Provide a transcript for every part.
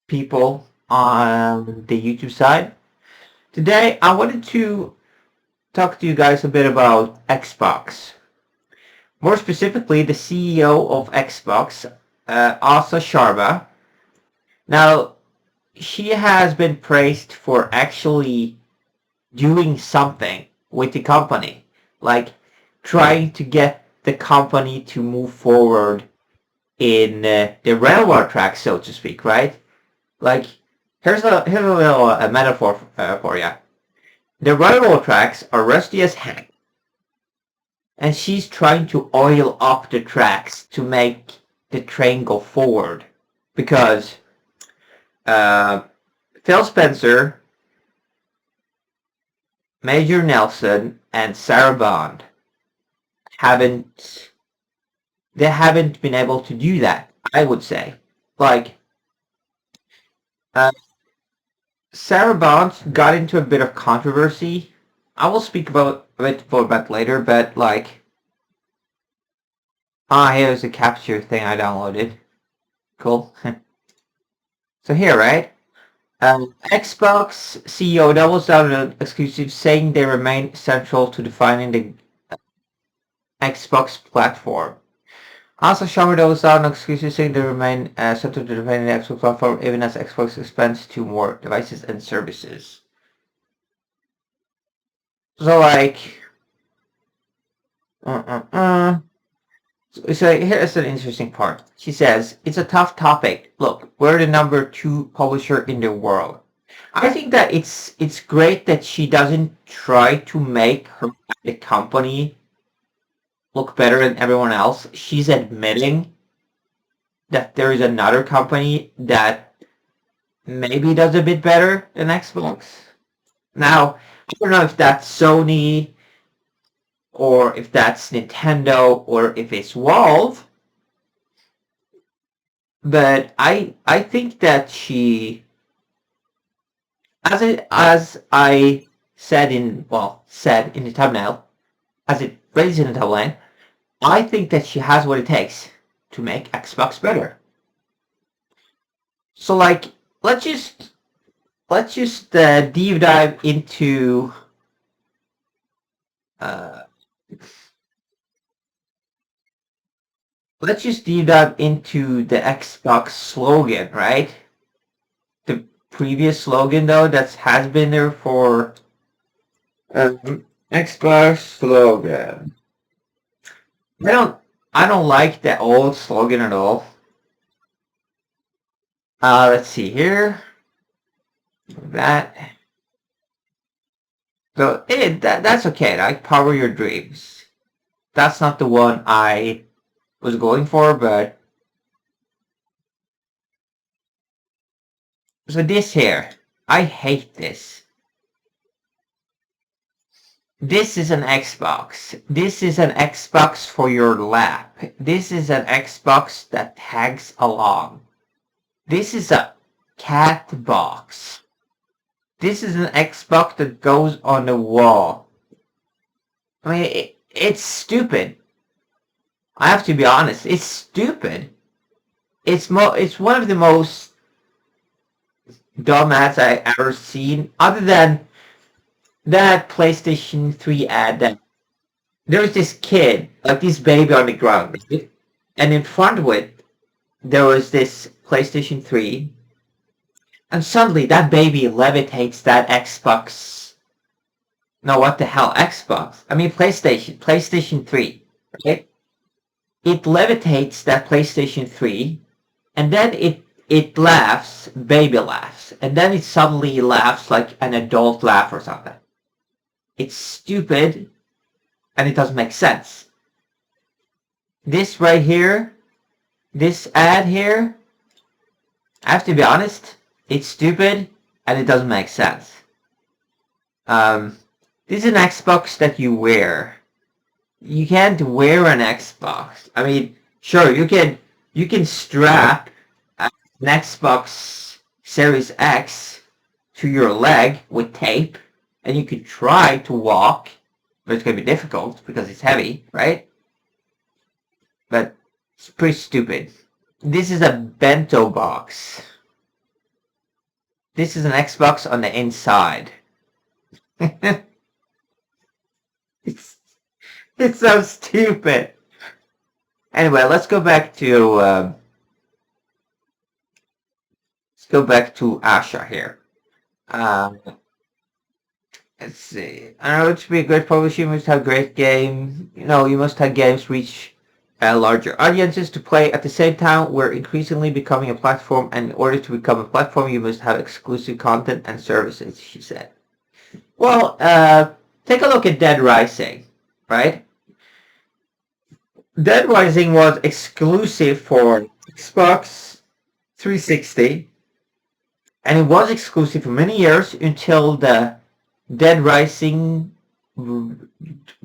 people on the YouTube side. Today, I wanted to talk to you guys a bit about Xbox. More specifically, the CEO of Xbox, Asha Sharma. Now, she has been praised for actually doing something with the company, like trying to get the company to move forward in the railroad track, so to speak, right? Like, here's a little metaphor for you. The railroad tracks are rusty as heck, and she's trying to oil up the tracks to make the train go forward. Because uh, Phil Spencer, Major Nelson, and Sarah Bond haven't they haven't been able to do that. I would say, like, uh, Sarah Bond got into a bit of controversy. I will speak about it for a bit later, but like, here's a capture thing I downloaded. Cool. So here, right? Xbox CEO doubles down on exclusives, saying they remain central to defining the Xbox platform. Also, Xiaomi doubles down on exclusives, saying they remain central to defining the Xbox platform, even as Xbox expands to more devices and services. So, like, uh, uh, uh. So here's an interesting part. She says, it's a tough topic. Look, we're the number 2 publisher in the world. I think that it's great that she doesn't try to make the company look better than everyone else. She's admitting that there is another company that maybe does a bit better than Xbox. Now, I don't know if that's Sony or if that's Nintendo or if it's Valve, but I think that she, as I said in the thumbnail, as it raised in the thumbnail, I think that she has what it takes to make Xbox better. So like, let's just deep dive into uh, let's just deep dive into the Xbox slogan, right? The previous slogan though that has been there for Xbox slogan. I don't I don't like the old slogan at all. Let's see here. That that's okay. Like power your dreams. That's not the one I was going for, but so this here, I hate this. This is an Xbox. This is an Xbox for your lap. This is an Xbox that tags along. This is a cat box. This is an Xbox that goes on the wall. I mean, it's stupid. I have to be honest. It's stupid. It's one of the most dumb ads I ever seen. Other than that PlayStation 3 ad that there was this kid, like this baby on the ground, and in front of it there was this PlayStation 3, and suddenly that baby levitates that Xbox. No, what the hell, Xbox? I mean PlayStation 3, right? It levitates that PlayStation 3, and then it laughs, baby laughs, and then it suddenly laughs like an adult laugh or something. It's stupid, and it doesn't make sense. This right here, this ad here, I have to be honest, it's stupid, and it doesn't make sense. This is an Xbox that you wear. You can't wear an Xbox. I mean, sure, you can strap an Xbox Series X to your leg with tape, and you could try to walk, but it's gonna be difficult because it's heavy, right? But it's pretty stupid. This is a bento box. This is an Xbox on the inside. it's it's so stupid. Anyway, let's go back to Asha here. Um, let's see. I know to be a great publisher, you must have great game. You must have games reach larger audiences to play. At the same time, we're increasingly becoming a platform, and in order to become a platform, you must have exclusive content and services, she said. Well, take a look at Dead Rising, right? Dead Rising was exclusive for Xbox 360, and it was exclusive for many years until the Dead Rising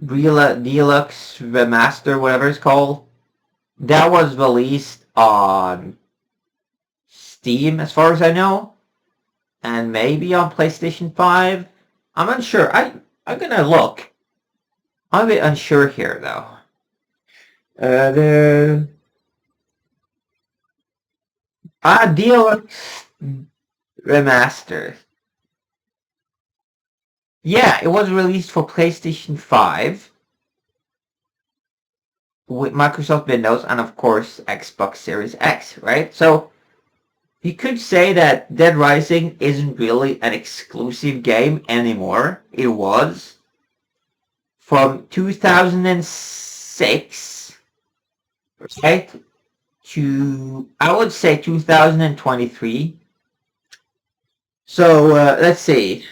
Deluxe Remaster, whatever it's called, that was released on Steam, as far as I know, and maybe on PlayStation 5. I'm unsure. I'm gonna look. I'm a bit unsure here, though. The Deluxe Remaster. Yeah, it was released for PlayStation 5 with Microsoft Windows and of course Xbox Series X, right? So you could say that Dead Rising isn't really an exclusive game anymore. It was from 2006, right, to I would say 2023. So let's see.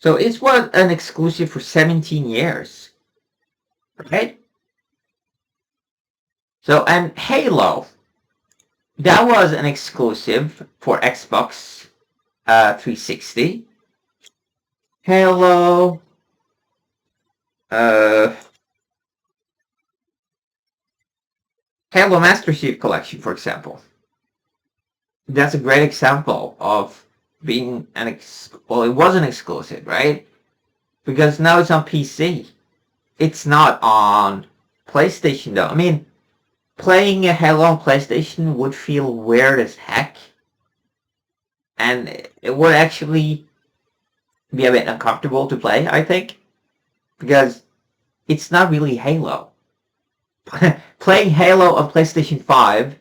So it was an exclusive for 17 years, right? So, and Halo, that was an exclusive for Xbox 360. Halo, uh, Halo Master Chief Collection, for example. That's a great example of being well, it was an exclusive, right? Because now it's on PC. It's not on PlayStation, though. I mean, playing a Halo on PlayStation would feel weird as heck. And it would actually be a bit uncomfortable to play, I think. Because it's not really Halo. Playing Halo on PlayStation 5,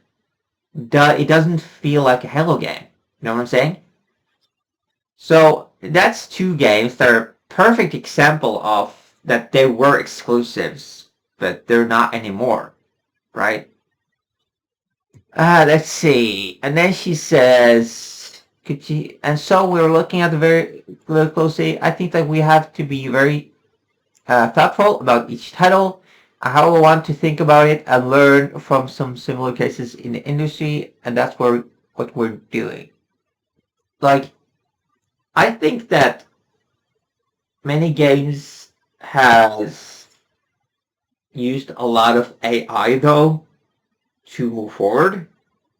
it doesn't feel like a Halo game. You know what I'm saying? So that's two games that are a perfect example of that they were exclusives, but they're not anymore, right? Let's see. And then she says, could she? And so we're looking at the very closely. I think that we have to be very thoughtful about each title, how we want to think about it, and learn from some similar cases in the industry, and that's what we're doing. Like, I think that many games has used a lot of AI though to move forward,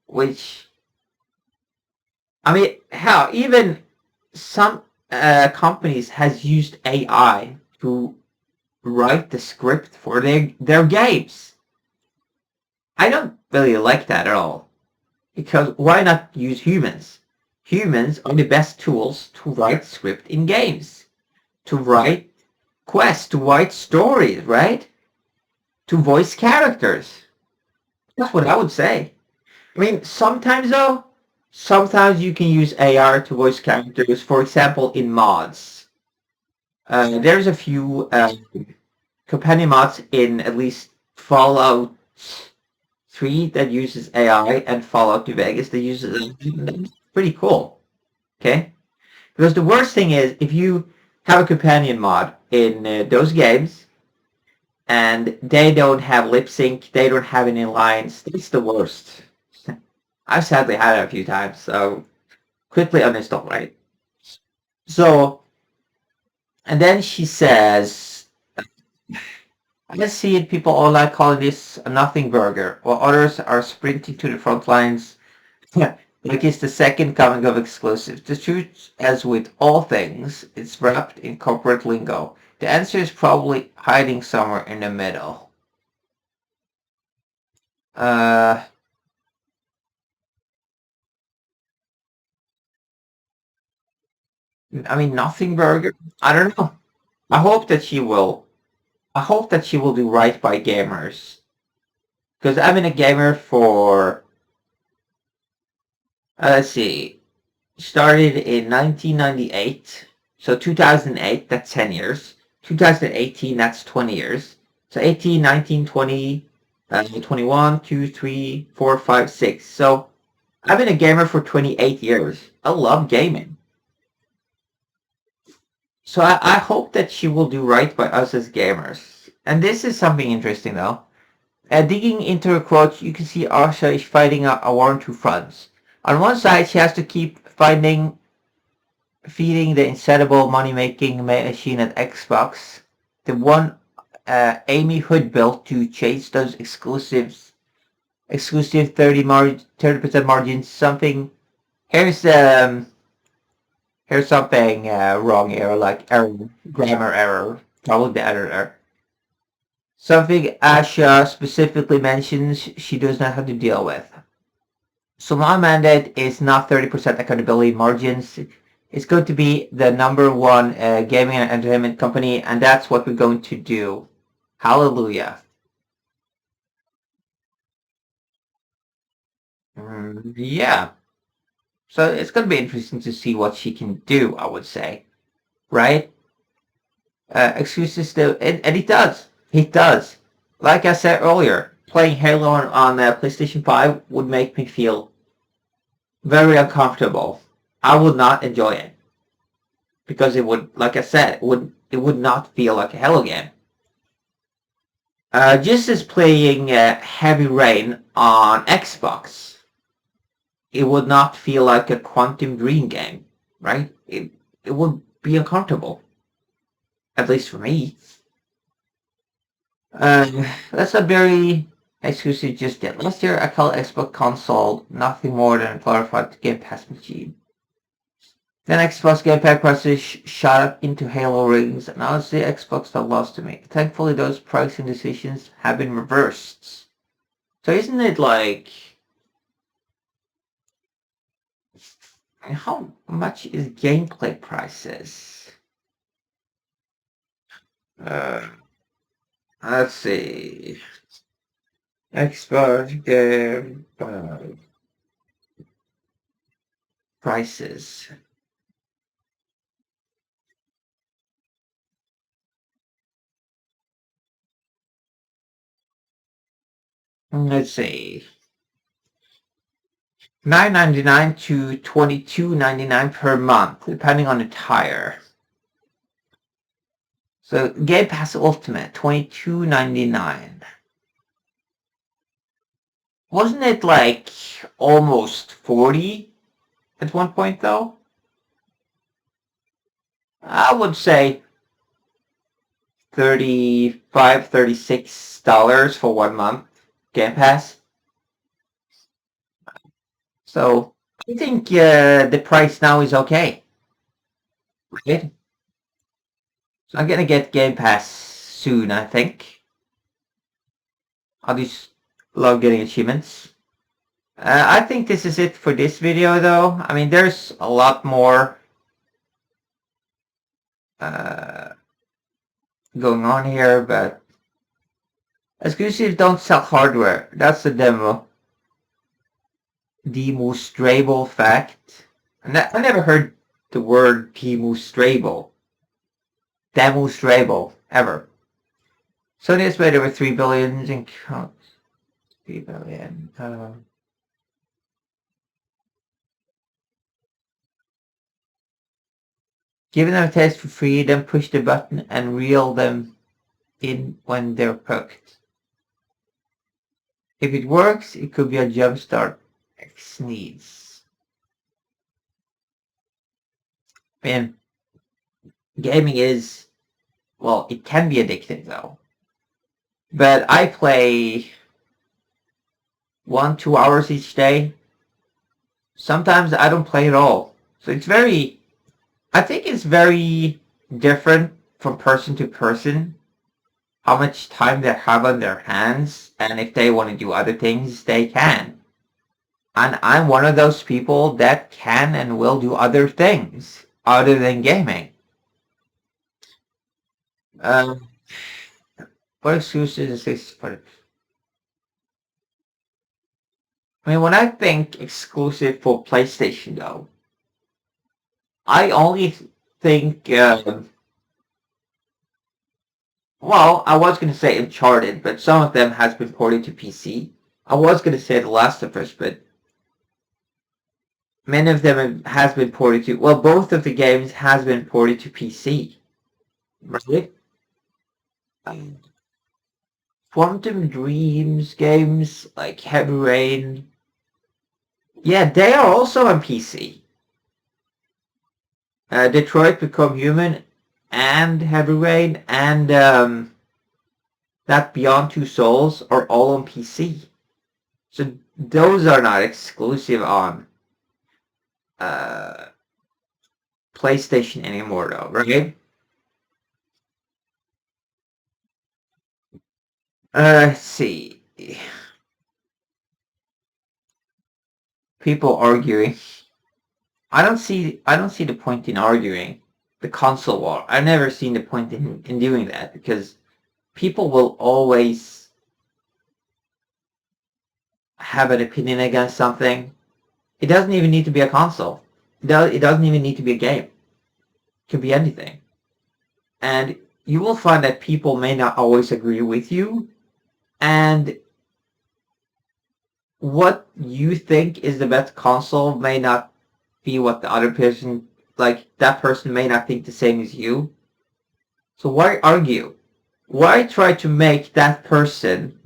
which I mean, hell, even some companies has used AI to write the script for their games. I don't really like that at all. Because why not use humans? Humans are the best tools to write script in games. To write quests, to write stories, right? To voice characters. That's what I would say. I mean, sometimes though, sometimes you can use AR to voice characters, for example, in mods. There's a few companion mods in at least Fallout 3 that uses AI and Fallout New Vegas that uses it. Pretty cool. Okay? Because the worst thing is if you have a companion mod in those games and they don't have lip sync, they don't have any lines, it's the worst. I've sadly had it a few times, so quickly uninstall, right? So, and then she says, I see it, people all like calling this a nothing burger, while others are sprinting to the front lines like it's the second coming of exclusives. The truth, as with all things, it's wrapped in corporate lingo. The answer is probably hiding somewhere in the middle. Uh, I mean, nothing burger. I don't know. I hope that she will. I hope that she will do right by gamers. Because I've been a gamer for, let's see, started in 1998. So 2008, that's 10 years. 2018, that's 20 years. So 18, 19, 20, 21, 2, 3, 4, 5, 6. So I've been a gamer for 28 years. I love gaming. So I hope that she will do right by us as gamers. And this is something interesting though. Digging into her quotes, you can see Asha is fighting a war on two fronts. On one side, she has to keep feeding the insatiable money-making machine at Xbox, the one Amy Hood built to chase those exclusive 30% margins. Here's um, here's something wrong here, like grammar error, probably the editor. Something Asha specifically mentions she does not have to deal with. So my mandate is not 30% accountability margins. It's going to be the number one gaming and entertainment company, and that's what we're going to do. Hallelujah. Yeah. So it's going to be interesting to see what she can do, I would say. Right? Excuses though, and he does. He does. Like I said earlier, playing Halo on PlayStation 5 would make me feel very uncomfortable. I would not enjoy it because it would, like I said, it would not feel like a Halo game. Just as playing Heavy Rain on Xbox, it would not feel like a Quantum Dream game, right? It would be uncomfortable, at least for me. That's a very exclusive just yet. Last year, I called Xbox console nothing more than a glorified Game Pass machine. Then Xbox Game Pass prices shot up into Halo rings, and honestly, Xbox got lost to me. Thankfully, those pricing decisions have been reversed. So isn't it like, how much is gameplay prices? Uh, let's see. Xbox Game prices. Let's see. $9.99 to $22.99 per month, depending on the tire. So Game Pass Ultimate, $22.99. Wasn't it like almost 40 at one point though? I would say 35, $36 for 1 month Game Pass. So I think the price now is okay, right? So I'm gonna get Game Pass soon, I think. I just love getting achievements. I think this is it for this video though. I mean, there's a lot more uh, going on here, but exclusives don't sell hardware. That's the demo. Demonstrable fact. I never heard the word demonstrable. Demonstrable, ever. Sony has made over 3 billion in count. 3 billion. Giving them a test for free, then push the button and reel them in when they're hooked. If it works, it could be a jumpstart X needs. Man, gaming is, well, it can be addictive though. But I play 1, 2 hours each day. Sometimes I don't play at all. So I think it's very different from person to person how much time they have on their hands, and if they want to do other things, they can. And I'm one of those people that can and will do other things. other than gaming. Um, what excuses exist for it? I mean, when I think exclusive for PlayStation, though, I only think, well, I was going to say Uncharted, but some of them has been ported to PC. I was going to say The Last of Us, but many of them has been ported to, well, both of the games has been ported to PC, right? Um, Quantum Dreams games like Heavy Rain, yeah, they are also on PC. Detroit Become Human and Heavy Rain and that Beyond Two Souls are all on PC. So those are not exclusive on uh, PlayStation anymore, though, right? Let's see. People arguing. I don't see the point in arguing the console war. I've never seen the point in doing that because people will always have an opinion against something. It doesn't even need to be a console. It doesn't even need to be a game. It can be anything. And you will find that people may not always agree with you. And what you think is the best console may not be what the other person, like that person may not think the same as you. So why argue? Why try to make that person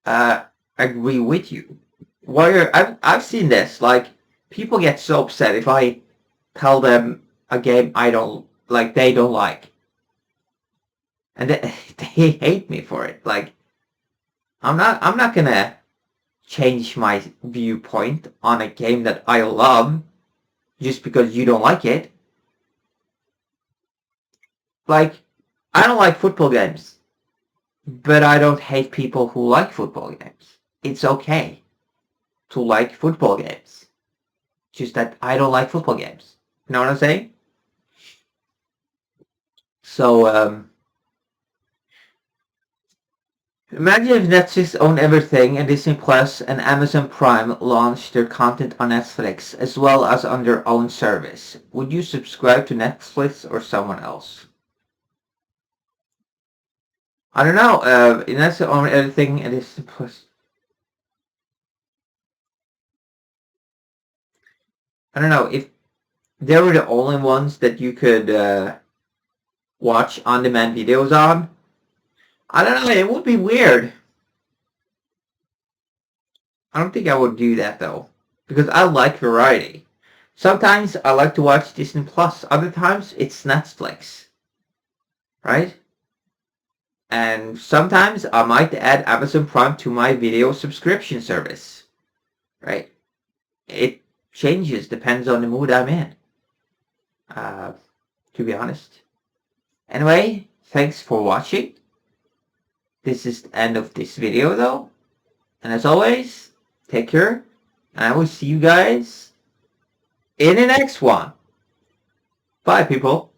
uh, agree with you? I've seen this. Like people get so upset if I tell them a game I don't like, they don't like, and they hate me for it. Like I'm not gonna change my viewpoint on a game that I love just because you don't like it. Like I don't like football games, but I don't hate people who like football games. It's okay to like football games. Just that I don't like football games. You know what I'm saying? So imagine if Netflix owned everything and Disney Plus and Amazon Prime launched their content on Netflix as well as on their own service. Would you subscribe to Netflix or someone else? I don't know. Netflix owned everything and Disney Plus. I don't know if they were the only ones that you could watch on-demand videos on. I don't know. It would be weird. I don't think I would do that though, because I like variety. Sometimes I like to watch Disney Plus. Other times it's Netflix, right? And sometimes I might add Amazon Prime to my video subscription service, right? It changes, depends on the mood I'm in, uh, to be honest. Anyway, thanks for watching. This is the end of this video though. And as always, take care. And I will see you guys in the next one. Bye, people.